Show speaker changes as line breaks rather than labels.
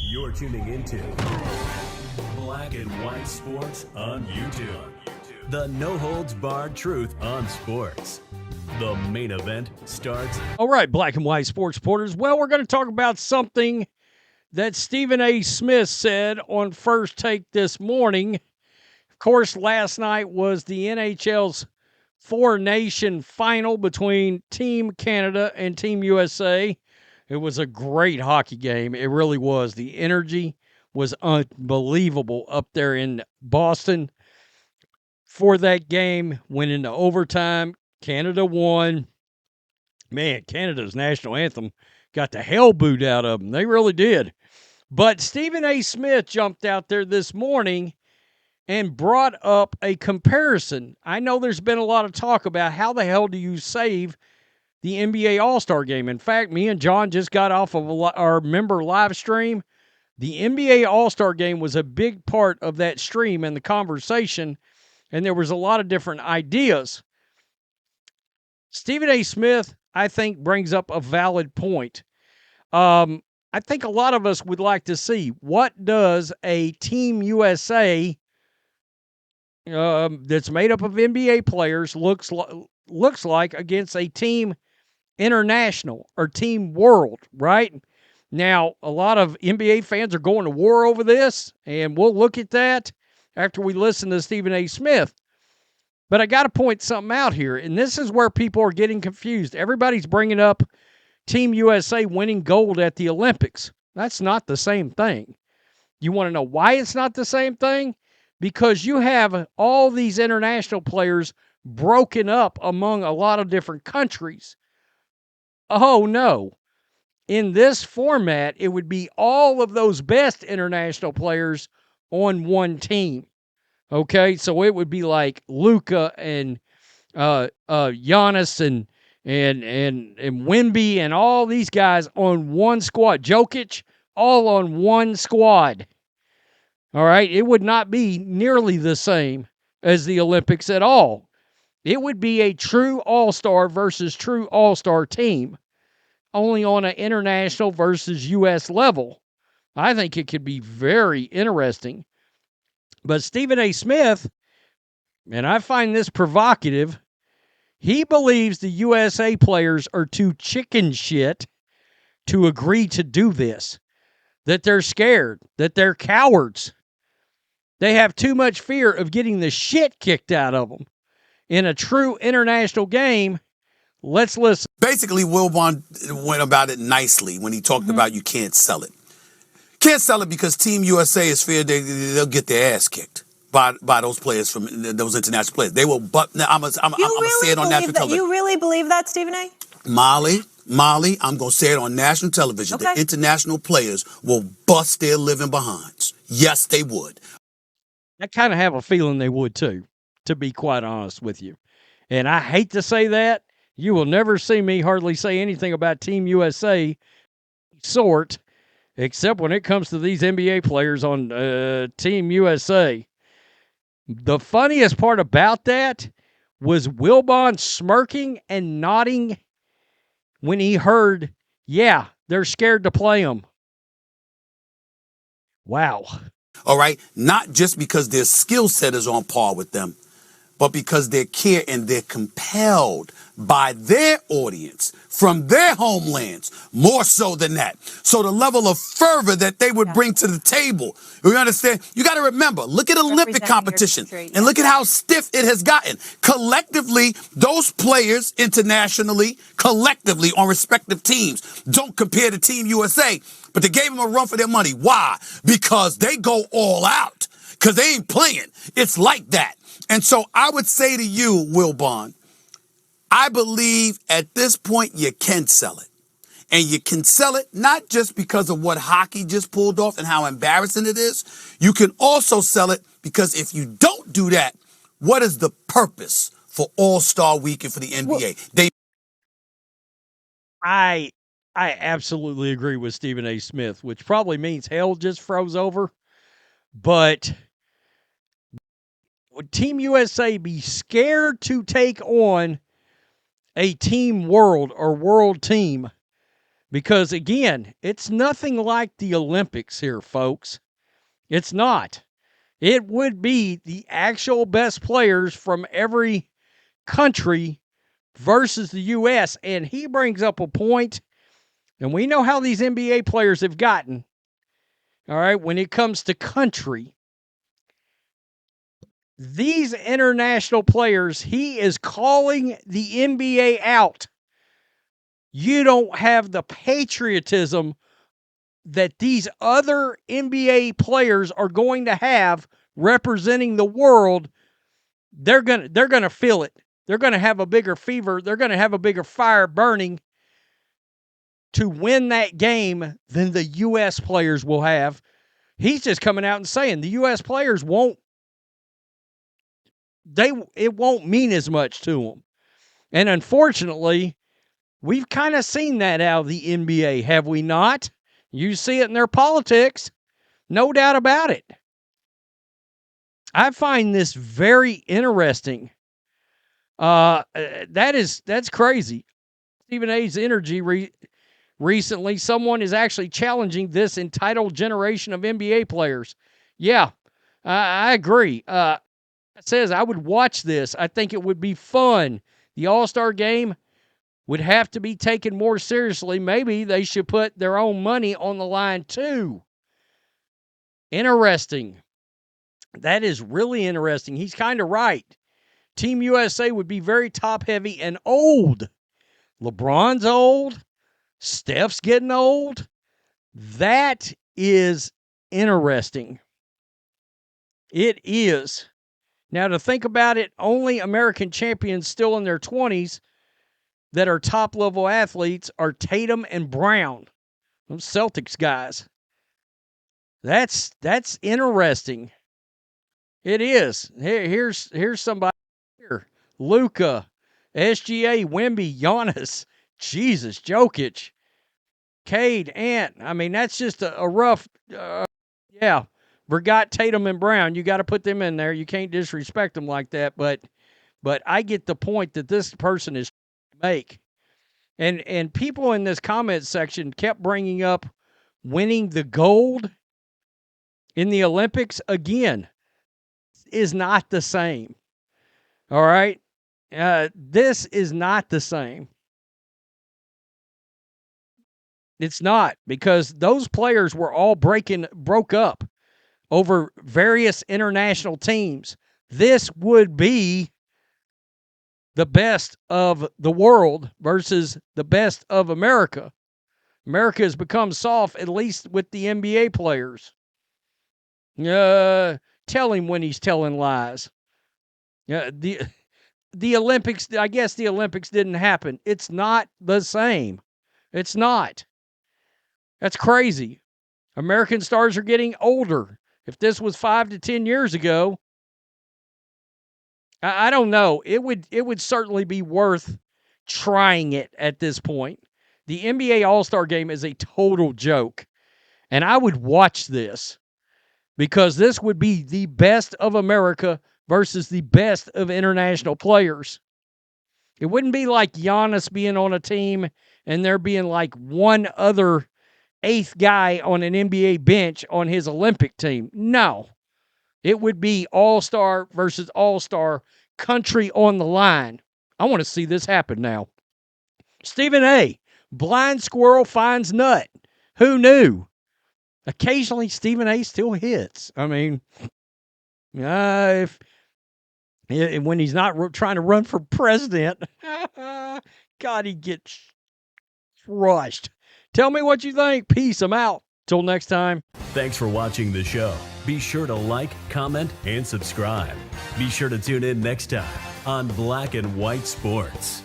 You're tuning into Black and White Sports on YouTube. The no-holds-barred truth on sports. The main event starts.
All right, Black and White Sports supporters. Well, we're going to talk about something that Stephen A. Smith said on First Take this morning. Of course, last night was the NHL's four-nation final between Team Canada and Team USA. It was a great hockey game. It really was. The energy was unbelievable up there in Boston for that game. Went into overtime. Canada won. Man, Canada's national anthem got the hell booed out of them. They really did. But Stephen A. Smith jumped out there this morning and brought up a comparison. I know there's been a lot of talk about how the hell do you save the NBA All-Star Game. In fact, me and John just got off of our member live stream. The NBA All-Star Game was a big part of that stream and the conversation, and there was a lot of different ideas. Stephen A. Smith, I think, brings up a valid point. I think a lot of us would like to see, what does a Team USA that's made up of NBA players looks like against a Team International or Team World, right? Now, a lot of NBA fans are going to war over this, and we'll look at that after we listen to Stephen A. Smith. But I got to point something out here, and this is where people are getting confused. Everybody's bringing up Team USA winning gold at the Olympics. That's not the same thing. You want to know why it's not the same thing? Because you have all these international players broken up among a lot of different countries. Oh, no. In this format, it would be all of those best international players on one team. Okay, so it would be like Luka and Giannis and Wemby and all these guys on one squad. Jokic, all on one squad. All right, it would not be nearly the same as the Olympics at all. It would be a true all-star versus true all-star team, only on an international versus U.S. level. I think it could be very interesting. But Stephen A. Smith, and I find this provocative, he believes the USA players are too chicken shit to agree to do this, that they're scared, that they're cowards. They have too much fear of getting the shit kicked out of them. In a true international game, let's listen.
Basically, Wilbon went about it nicely when he talked about you can't sell it. Can't sell it because Team USA is feared they'll get their ass kicked by those players from those international players. They will. But I'm gonna say it on national television.
You really believe that, Stephen A?
Molly, I'm gonna say it on national television.
Okay.
The international players will bust their living behinds. Yes, they would.
I kind of have a feeling they would too, to be quite honest with you. And I hate to say that. You will never see me hardly say anything about Team USA sort, except when it comes to these NBA players on Team USA. The funniest part about that was Wilbon smirking and nodding when he heard, yeah, they're scared to play them. Wow.
All right? Not just because their skill set is on par with them, but because they care and they're compelled by their audience from their homelands, more so than that. So the level of fervor that they would bring to the table, you understand? You got to remember, look at Olympic competition and look at how stiff it has gotten. Collectively, those players internationally, collectively on respective teams, don't compare to Team USA, but they gave them a run for their money. Why? Because they go all out, because they ain't playing. It's like that. And so I would say to you, Wilbon, I believe at this point you can sell it. And you can sell it not just because of what hockey just pulled off and how embarrassing it is. You can also sell it because if you don't do that, what is the purpose for All-Star Weekend for the NBA?
I absolutely agree with Stephen A. Smith, which probably means hell just froze over. But would Team USA be scared to take on a Team World or World Team Because, again, it's nothing like the Olympics here, folks. It's not. It would be the actual best players from every country versus the U.S. And he brings up a point, and we know how these NBA players have gotten, all right, when it comes to country. These international players, he is calling the NBA out. You don't have the patriotism that these other NBA players are going to have representing the world. They're gonna feel it. They're gonna have a bigger fever. They're gonna have a bigger fire burning to win that game than the U.S. players will have. He's just coming out and saying the U.S. players it won't mean as much to them. And unfortunately, we've kind of seen that out of the NBA, have we not? You see it in their politics, no doubt about it. I find this very interesting. That's crazy. Stephen A's energy recently, someone is actually challenging this entitled generation of NBA players. Yeah, I agree. It says I would watch this. I think it would be fun. The All-Star game would have to be taken more seriously. Maybe they should put their own money on the line too. Interesting. That is really interesting. He's kind of right. Team USA would be very top-heavy and old. LeBron's old. Steph's getting old. That is interesting. It is. Now, to think about it, only American champions still in their 20s that are top-level athletes are Tatum and Brown, those Celtics guys. That's interesting. It is. Here's somebody here. Luka, SGA, Wemby, Giannis, Jesus, Jokic, Cade, Ant. I mean, that's just a rough, yeah. Forgot Tatum and Brown. You got to put them in there. You can't disrespect them like that. But I get the point that this person is make. And people in this comment section kept bringing up winning the gold in the Olympics. Again, is not the same. All right? This is not the same. It's not, because those players were all broke up over various international teams. This would be the best of the world versus the best of America. America has become soft, at least with the NBA players. Tell him when he's telling lies. The Olympics, I guess the Olympics didn't happen. It's not the same. It's not. That's crazy. American stars are getting older. If this was 5 to 10 years ago, I don't know. It would certainly be worth trying it at this point. The NBA All-Star Game is a total joke. And I would watch this because this would be the best of America versus the best of international players. It wouldn't be like Giannis being on a team and there being like one other eighth guy on an NBA bench on his Olympic team. No. It would be all-star versus all-star, country on the line. I want to see this happen now. Stephen A., blind squirrel finds nut. Who knew? Occasionally, Stephen A. still hits. I mean, when he's not trying to run for president, God, he gets crushed. Tell me what you think. Peace. I'm out. Till next time.
Thanks for watching the show. Be sure to like, comment, and subscribe. Be sure to tune in next time on Black and White Sports.